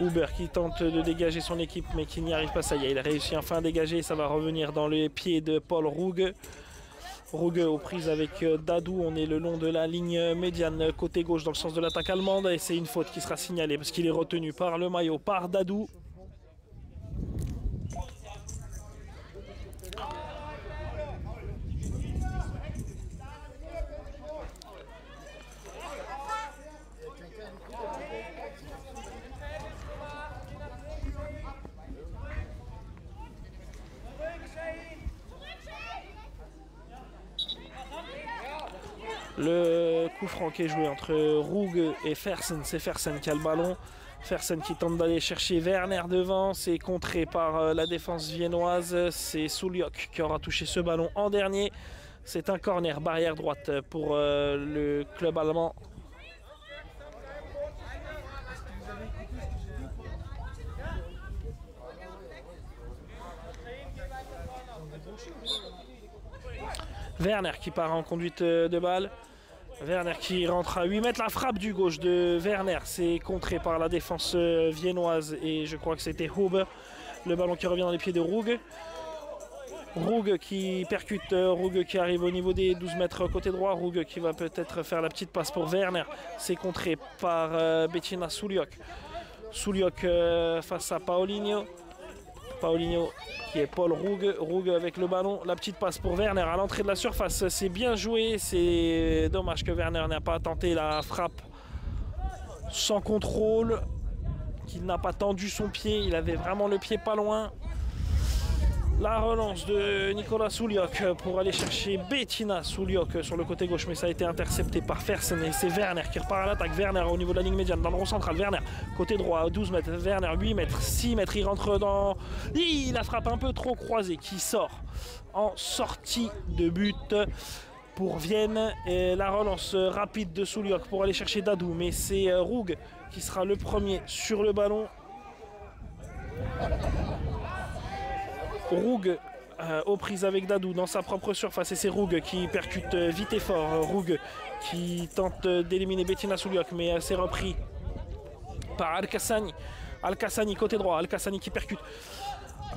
Huber qui tente de dégager son équipe mais qui n'y arrive pas. Ça y est, il a réussi enfin à dégager. Ça va revenir dans les pieds de Paul Roug. Roug aux prises avec Dadou. On est le long de la ligne médiane côté gauche dans le sens de l'attaque allemande. Et c'est une faute qui sera signalée parce qu'il est retenu par le maillot, par Dadou. Le coup franc qui est joué entre Roug et Fersen, c'est Fersen qui a le ballon. Fersen qui tente d'aller chercher Werner devant, c'est contré par la défense viennoise. C'est Souliok qui aura touché ce ballon en dernier. C'est un corner, barrière droite pour le club allemand. Werner qui part en conduite de balle. Werner qui rentre à 8 mètres. La frappe du gauche de Werner, c'est contré par la défense viennoise et je crois que c'était Huber. Le ballon qui revient dans les pieds de Roug. Roug qui percute, Roug qui arrive au niveau des 12 mètres côté droit. Roug qui va peut-être faire la petite passe pour Werner. C'est contré par Bettina Souliok. Souliok face à Paulinho. Paulinho qui est Paul Roug. Roug avec le ballon. La petite passe pour Werner à l'entrée de la surface. C'est bien joué. C'est dommage que Werner n'a pas tenté la frappe sans contrôle. Qu'il n'a pas tendu son pied. Il avait vraiment le pied pas loin. La relance de Nicolas Souliok pour aller chercher Bettina Souliok sur le côté gauche, mais ça a été intercepté par Fersen et c'est Werner qui repart à l'attaque. Werner au niveau de la ligne médiane dans le rond central. Werner côté droit 12 mètres. Werner 8 mètres, 6 mètres. Il rentre dans... La frappe un peu trop croisée qui sort en sortie de but pour Vienne. Et la relance rapide de Souliok pour aller chercher Dadou, mais c'est Roug qui sera le premier sur le ballon. Roug aux prises avec Dadou dans sa propre surface et c'est Roug qui percute vite et fort. Roug qui tente d'éliminer Bettina Souliok mais c'est repris par Al-Kassani. Al-Kassani côté droit, Al-Kassani qui percute.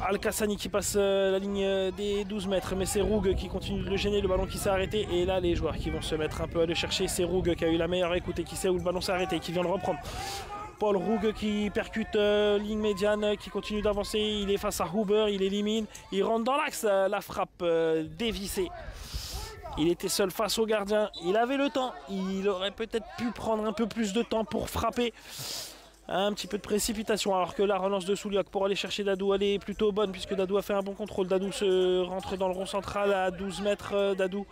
Al-Kassani qui passe la ligne des 12 mètres, mais c'est Roug qui continue de le gêner, le ballon qui s'est arrêté. Et là, les joueurs qui vont se mettre un peu à le chercher. C'est Roug qui a eu la meilleure écoute et qui sait où le ballon s'est arrêté, qui vient le reprendre. Paul Roug qui percute ligne médiane, qui continue d'avancer. Il est face à Huber, il élimine. Il rentre dans l'axe, la frappe dévissée. Il était seul face au gardien. Il avait le temps. Il aurait peut-être pu prendre un peu plus de temps pour frapper. Un petit peu de précipitation alors que la relance de Souliok pour aller chercher Dadou elle est plutôt bonne puisque Dadou a fait un bon contrôle. Dadou se rentre dans le rond central à 12 mètres. Dadou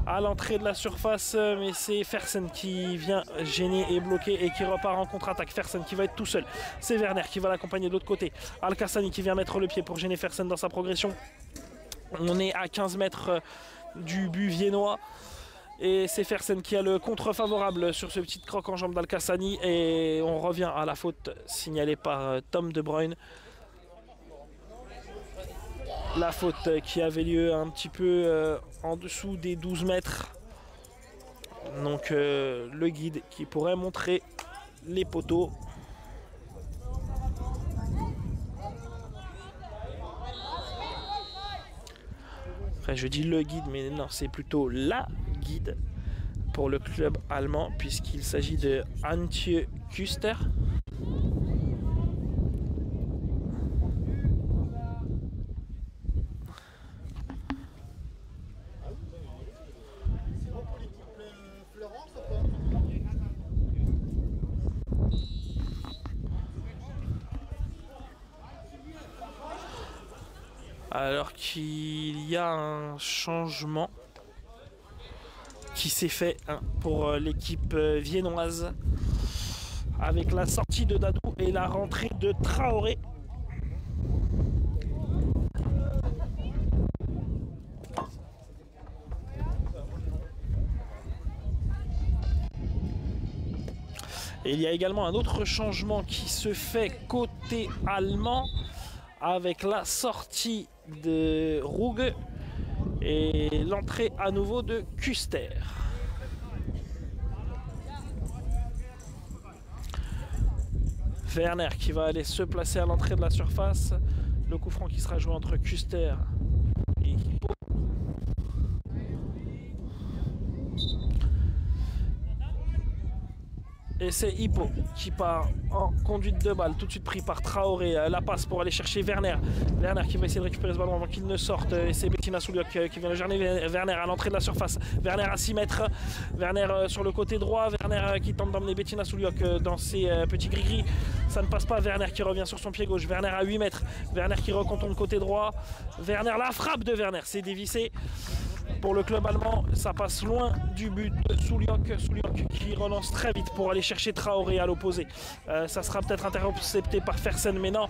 à l'entrée de la surface mais c'est Fersen qui vient gêner et bloquer et qui repart en contre-attaque. Fersen qui va être tout seul. C'est Werner qui va l'accompagner de l'autre côté. Al-Kassani qui vient mettre le pied pour gêner Fersen dans sa progression. On est à 15 mètres du but viennois. Et c'est Fersen qui a le contre favorable sur ce petit croc en jambe d'Al-Kassani. Et on revient à la faute signalée par Tom De Bruyne. La faute qui avait lieu un petit peu en dessous des 12 mètres. Donc le guide qui pourrait montrer les poteaux. Après je dis le guide mais non c'est plutôt la guide pour le club allemand puisqu'il s'agit de Antje Küster. Alors qu'il y a un changement qui s'est fait pour l'équipe viennoise avec la sortie de Dadou et la rentrée de Traoré. Et il y a également un autre changement qui se fait côté allemand avec la sortie de Roug et l'entrée à nouveau de Küster. Werner qui va aller se placer à l'entrée de la surface. Le coup franc qui sera joué entre Küster et Hippo. Et c'est Hippo qui part en conduite de balle, tout de suite pris par Traoré. La passe pour aller chercher Werner. Werner qui va essayer de récupérer ce ballon avant qu'il ne sorte. Et c'est Bettina Souliok qui vient le gêner. Werner à l'entrée de la surface. Werner à 6 mètres. Werner sur le côté droit. Werner qui tente d'emmener Bettina Souliok dans ses petits gris-gris. Ça ne passe pas. Werner qui revient sur son pied gauche. Werner à 8 mètres. Werner qui recontourne côté droit. Werner, la frappe de Werner. C'est dévissé. Pour le club allemand, ça passe loin du but de Souliok. Souliok qui relance très vite pour aller chercher Traoré à l'opposé. Ça sera peut-être intercepté par Fersen, mais non.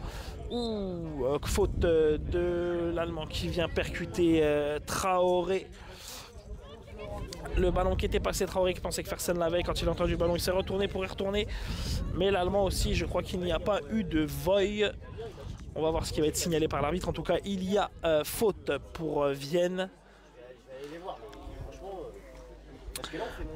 Faute de l'Allemand qui vient percuter Traoré. Le ballon qui était passé, Traoré qui pensait que Fersen l'avait. Quand il a entendu le ballon, il s'est retourné pour y retourner. Mais l'Allemand aussi, je crois qu'il n'y a pas eu de voy. On va voir ce qui va être signalé par l'arbitre. En tout cas, il y a faute pour Vienne.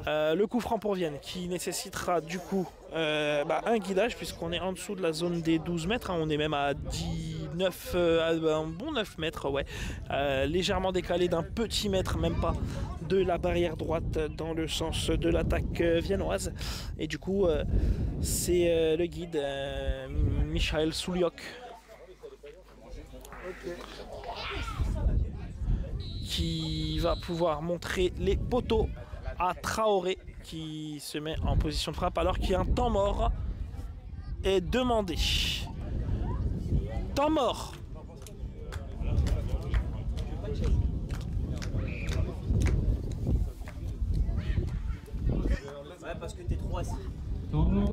Le coup franc pour Vienne qui nécessitera du coup un guidage puisqu'on est en dessous de la zone des 12 mètres, on est même à 19, un bon 9 mètres, ouais. Légèrement décalé d'un petit mètre, même pas, de la barrière droite dans le sens de l'attaque viennoise. Et du coup c'est le guide Michael Souliok qui va pouvoir montrer les poteaux à Traoré qui se met en position de frappe alors qu'il y a un temps mort est demandé. Temps mort. Ouais, parce que t'es trop assis. Non.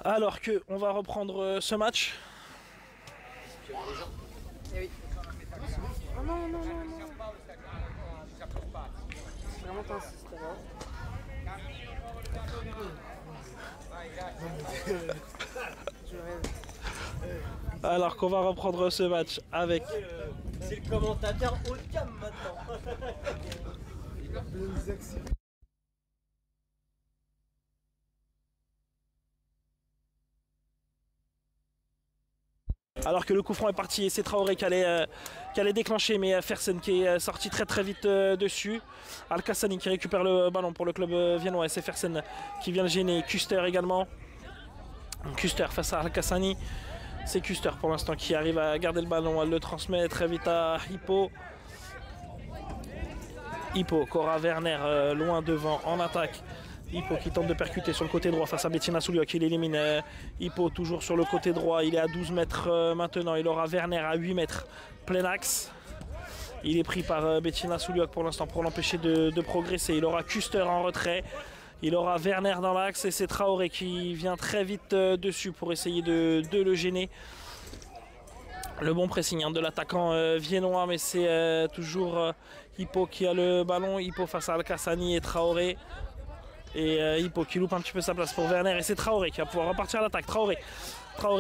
Alors qu'on va reprendre ce match. Eh oui. Oh non, non, non, non. Vraiment t'insistes alors. Je rêve. Alors qu'on va reprendre ce match avec... C'est le commentateur haut de gamme maintenant. Alors que le coup franc est parti et c'est Traoré qui allait déclencher, mais Fersen qui est sorti très vite dessus. Al-Qassani qui récupère le ballon pour le club viennois et c'est Fersen qui vient le gêner. Kuster également. Kuster face à Al-Qassani. C'est Kuster pour l'instant qui arrive à garder le ballon. Elle le transmet très vite à Hippo. Hippo, Cora Werner loin devant en attaque. Hippo qui tente de percuter sur le côté droit face à Bettina Souliok qui l'élimine. Hippo toujours sur le côté droit, il est à 12 mètres maintenant, il aura Werner à 8 mètres, plein axe. Il est pris par Bettina Souliok pour l'instant pour l'empêcher de progresser. Il aura Kuster en retrait, il aura Werner dans l'axe et c'est Traoré qui vient très vite dessus pour essayer de le gêner. Le bon pressing de l'attaquant viennois, mais c'est toujours Hippo qui a le ballon. Hippo face à Al-Qassani et Traoré. Et Hippo qui loupe un petit peu sa place pour Werner et c'est Traoré qui va pouvoir repartir à l'attaque. Traoré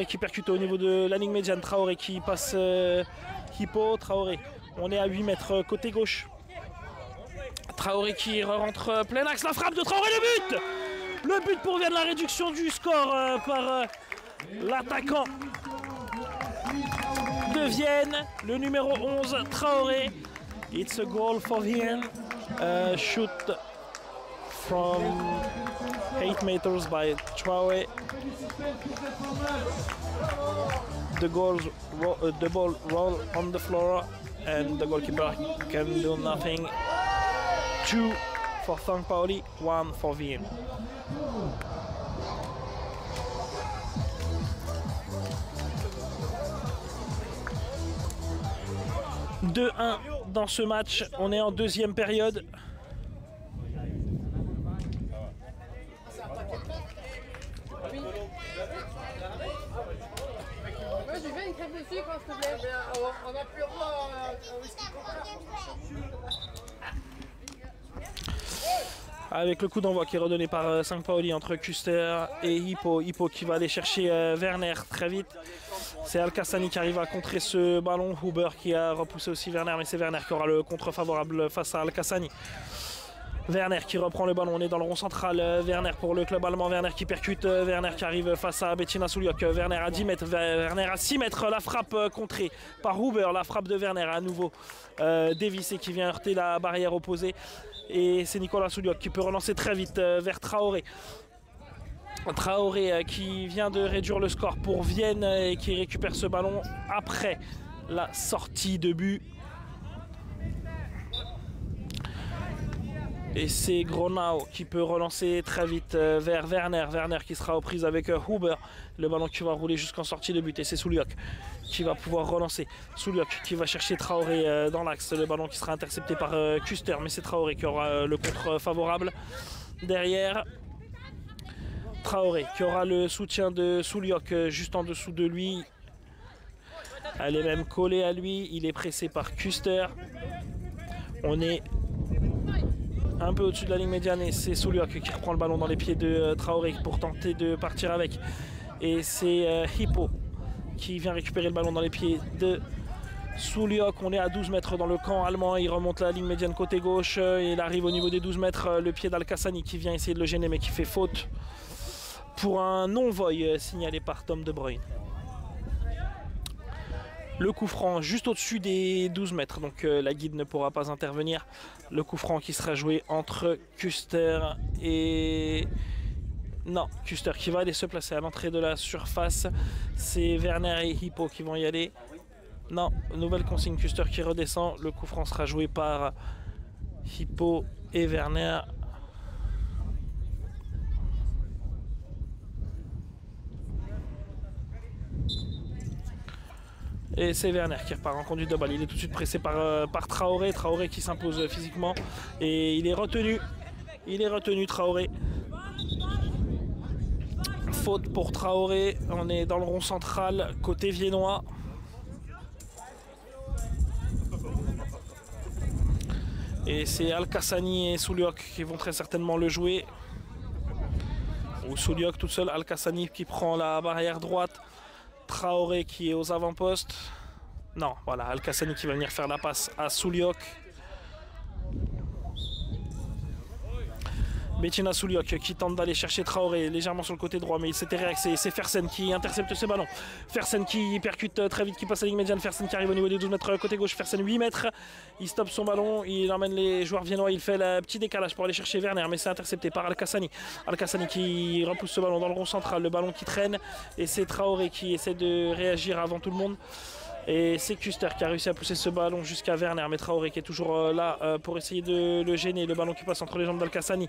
qui percute au niveau de la ligne médiane. Traoré qui passe Hippo. Traoré, on est à 8 mètres côté gauche. Traoré qui rentre plein axe. La frappe de Traoré, le but. Le but pour Vienne, la réduction du score par l'attaquant de Vienne, le numéro 11 Traoré. It's a goal for Vienne. Shoot from 8 meters by Traoré. The ball roll on the floor and the goalkeeper can do nothing. 2 for St. Pauli, 1 for Vienne. « 2-1 dans ce match, on est en deuxième période. Moi, je vais une crème de sucre, s'il te plaît. On n'a plus le droit à whisky coca. Avec le coup d'envoi qui est redonné par St. Pauli entre Kuster et Hippo. Hippo qui va aller chercher Werner très vite. C'est Al-Qassani qui arrive à contrer ce ballon. Huber qui a repoussé aussi Werner, mais c'est Werner qui aura le contre favorable face à Al-Qassani. Werner qui reprend le ballon, on est dans le rond central. Werner pour le club allemand, Werner qui percute. Werner qui arrive face à Bettina Souliok. Werner à 10 mètres, Werner à 6 mètres. La frappe contrée par Huber, la frappe de Werner à nouveau dévissée qui vient heurter la barrière opposée. Et c'est Nicolas Souliok qui peut relancer très vite vers Traoré. Traoré qui vient de réduire le score pour Vienne et qui récupère ce ballon après la sortie de but. Et c'est Gronau qui peut relancer très vite vers Werner. Werner qui sera aux prises avec Huber. Le ballon qui va rouler jusqu'en sortie de but. Et c'est Souliok qui va pouvoir relancer. Souliok qui va chercher Traoré dans l'axe. Le ballon qui sera intercepté par Kuster. Mais c'est Traoré qui aura le contre favorable. Derrière, Traoré qui aura le soutien de Souliok juste en dessous de lui. Elle est même collée à lui. Il est pressé par Kuster. On est un peu au-dessus de la ligne médiane et c'est Souliok qui reprend le ballon dans les pieds de Traoré pour tenter de partir avec. Et c'est Hippo qui vient récupérer le ballon dans les pieds de Souliok. On est à 12 mètres dans le camp allemand. Il remonte la ligne médiane côté gauche. Et il arrive au niveau des 12 mètres. Le pied d'Al-Qassani qui vient essayer de le gêner mais qui fait faute pour un non-voy signalé par Tom De Bruyne. Le coup franc juste au-dessus des 12 mètres, donc la guide ne pourra pas intervenir. Le coup franc qui sera joué entre Kuster et... Non, Kuster qui va aller se placer à l'entrée de la surface. C'est Werner et Hippo qui vont y aller. Non, nouvelle consigne, Kuster qui redescend. Le coup franc sera joué par Hippo et Werner. Et c'est Werner qui repart en conduite de balle. Il est tout de suite pressé par Traoré. Traoré qui s'impose physiquement. Et il est retenu. Il est retenu, Traoré. faute pour Traoré. On est dans le rond central, côté viennois. Et c'est Al-Qassani et Souliok qui vont très certainement le jouer. Ou Souliok tout seul, Al-Qassani qui prend la barrière droite. Traoré qui est aux avant-postes. Non, voilà, Al-Qassani qui va venir faire la passe à Souliok. Bettina Souliok qui tente d'aller chercher Traoré légèrement sur le côté droit, mais il s'était réaxé. C'est Fersen qui intercepte ce ballon. Fersen qui percute très vite, qui passe la ligne médiane. Fersen qui arrive au niveau des 12 mètres côté gauche. Fersen 8 mètres. Il stoppe son ballon, il emmène les joueurs viennois. Il fait le petit décalage pour aller chercher Werner, mais c'est intercepté par Al-Qassani. Al-Qassani qui repousse ce ballon dans le rond central. Le ballon qui traîne et c'est Traoré qui essaie de réagir avant tout le monde. Et c'est Kuster qui a réussi à pousser ce ballon jusqu'à Werner, mais Traoré qui est toujours là pour essayer de le gêner. Le ballon qui passe entre les jambes d'Al-Qassani.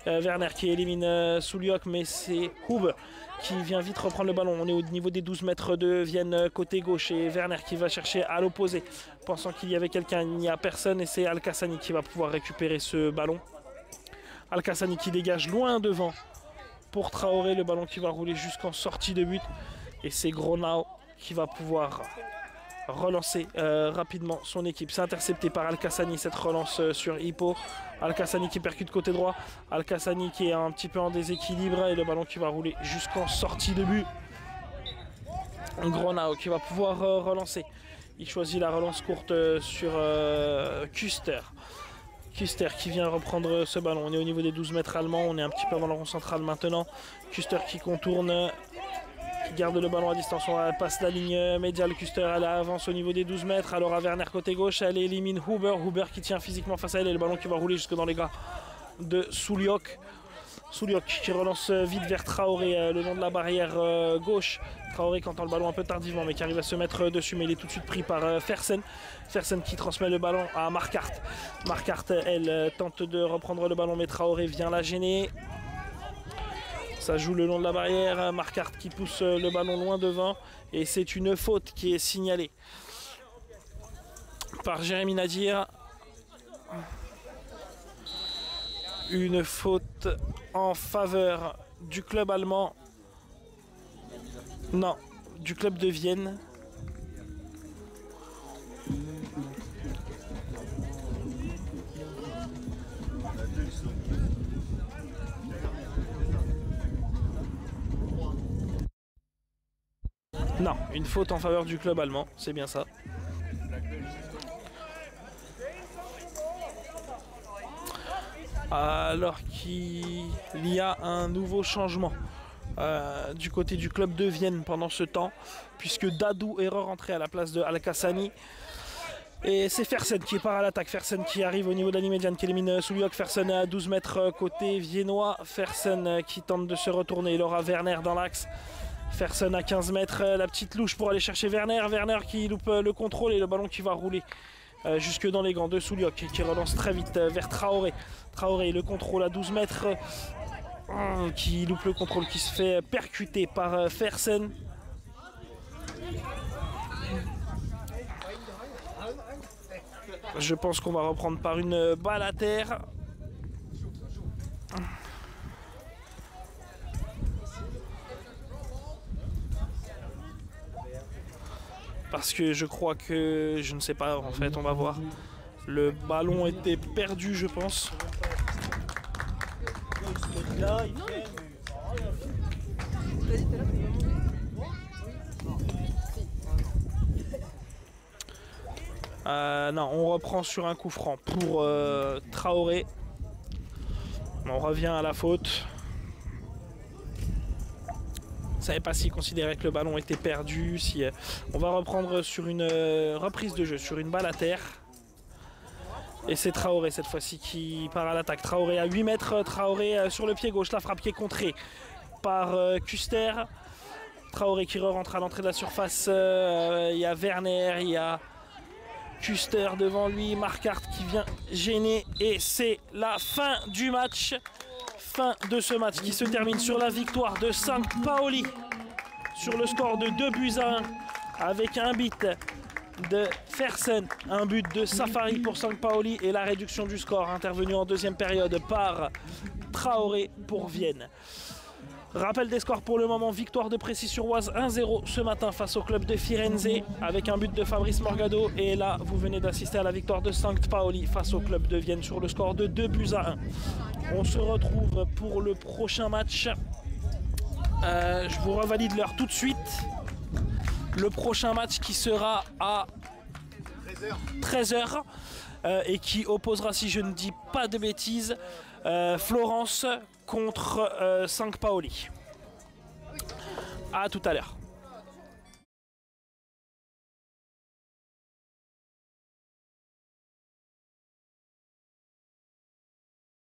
Werner qui élimine Souliok, mais c'est Huber qui vient vite reprendre le ballon. On est au niveau des 12 mètres de Vienne côté gauche et Werner qui va chercher à l'opposé, pensant qu'il y avait quelqu'un. Il n'y a personne et c'est Al-Qassani qui va pouvoir récupérer ce ballon. Al-Qassani qui dégage loin devant pour Traoré, le ballon qui va rouler jusqu'en sortie de but. Et c'est Gronau qui va pouvoir relancer rapidement son équipe. C'est intercepté par Al-Qassani cette relance sur Hippo. Al-Qassani qui percute côté droit. Al-Qassani qui est un petit peu en déséquilibre et le ballon qui va rouler jusqu'en sortie de but. Gronau qui va pouvoir relancer. Il choisit la relance courte sur Kuster. Kuster qui vient reprendre ce ballon. On est au niveau des 12 mètres allemands. On est un petit peu avant le rond central maintenant. Kuster qui contourne, qui garde le ballon à distance. On passe la ligne médiale. Kuster elle avance au niveau des 12 mètres. Alors à Werner côté gauche, elle élimine Huber. Huber qui tient physiquement face à elle et le ballon qui va rouler jusque dans les gars de Souliok. Souliok qui relance vite vers Traoré le long de la barrière gauche. Traoré qui entend le ballon un peu tardivement mais qui arrive à se mettre dessus, mais il est tout de suite pris par Fersen. Fersen qui transmet le ballon à Marquardt. Marquardt elle tente de reprendre le ballon mais Traoré vient la gêner. Ça joue le long de la barrière. Marquardt qui pousse le ballon loin devant et c'est une faute qui est signalée par Jérémy Nadir. Une faute en faveur du club allemand. Non, du club de Vienne. Non, une faute en faveur du club allemand, c'est bien ça. Alors qu'il y a un nouveau changement du côté du club de Vienne pendant ce temps, puisque Dadou est rentré à la place de Al-Qassani. Et c'est Fersen qui part à l'attaque. Fersen qui arrive au niveau de la ligne médiane, qui élimine Souliok. Fersen à 12 mètres côté viennois. Fersen qui tente de se retourner. Il aura Werner dans l'axe. Fersen à 15 mètres, la petite louche pour aller chercher Werner. Werner qui loupe le contrôle et le ballon qui va rouler jusque dans les gants de Souliok, qui relance très vite vers Traoré. Traoré, le contrôle à 12 mètres, qui loupe le contrôle, qui se fait percuter par Fersen. Je pense qu'on va reprendre par une balle à terre. Parce que je crois que, je ne sais pas, en fait, on va voir. Le ballon était perdu, je pense. Non, on reprend sur un coup franc pour Traoré. On revient à la faute. Je ne savais pas s'il considérait que le ballon était perdu. Si, on va reprendre sur une reprise de jeu, sur une balle à terre. Et c'est Traoré cette fois-ci qui part à l'attaque. Traoré à 8 mètres, Traoré sur le pied gauche. La frappe qui est contrée par Kuster. Traoré qui rentre à l'entrée de la surface. Il y a Werner, il y a Kuster devant lui. Marquardt qui vient gêner. Et c'est la fin du match. Fin de ce match qui se termine sur la victoire de St. Pauli sur le score de 2-1 avec un but de Fersen, un but de Safari pour St. Pauli et la réduction du score intervenue en deuxième période par Traoré pour Vienne. Rappel des scores pour le moment, victoire de Précy-sur-Oise 1-0 ce matin face au club de Firenze avec un but de Fabrice Morgado. Et là, vous venez d'assister à la victoire de St. Pauli face au club de Vienne sur le score de 2-1. On se retrouve pour le prochain match. Je vous revalide l'heure tout de suite. Le prochain match qui sera à 13h et qui opposera, si je ne dis pas de bêtises, Florence contre St. Pauli. À tout à l'heure.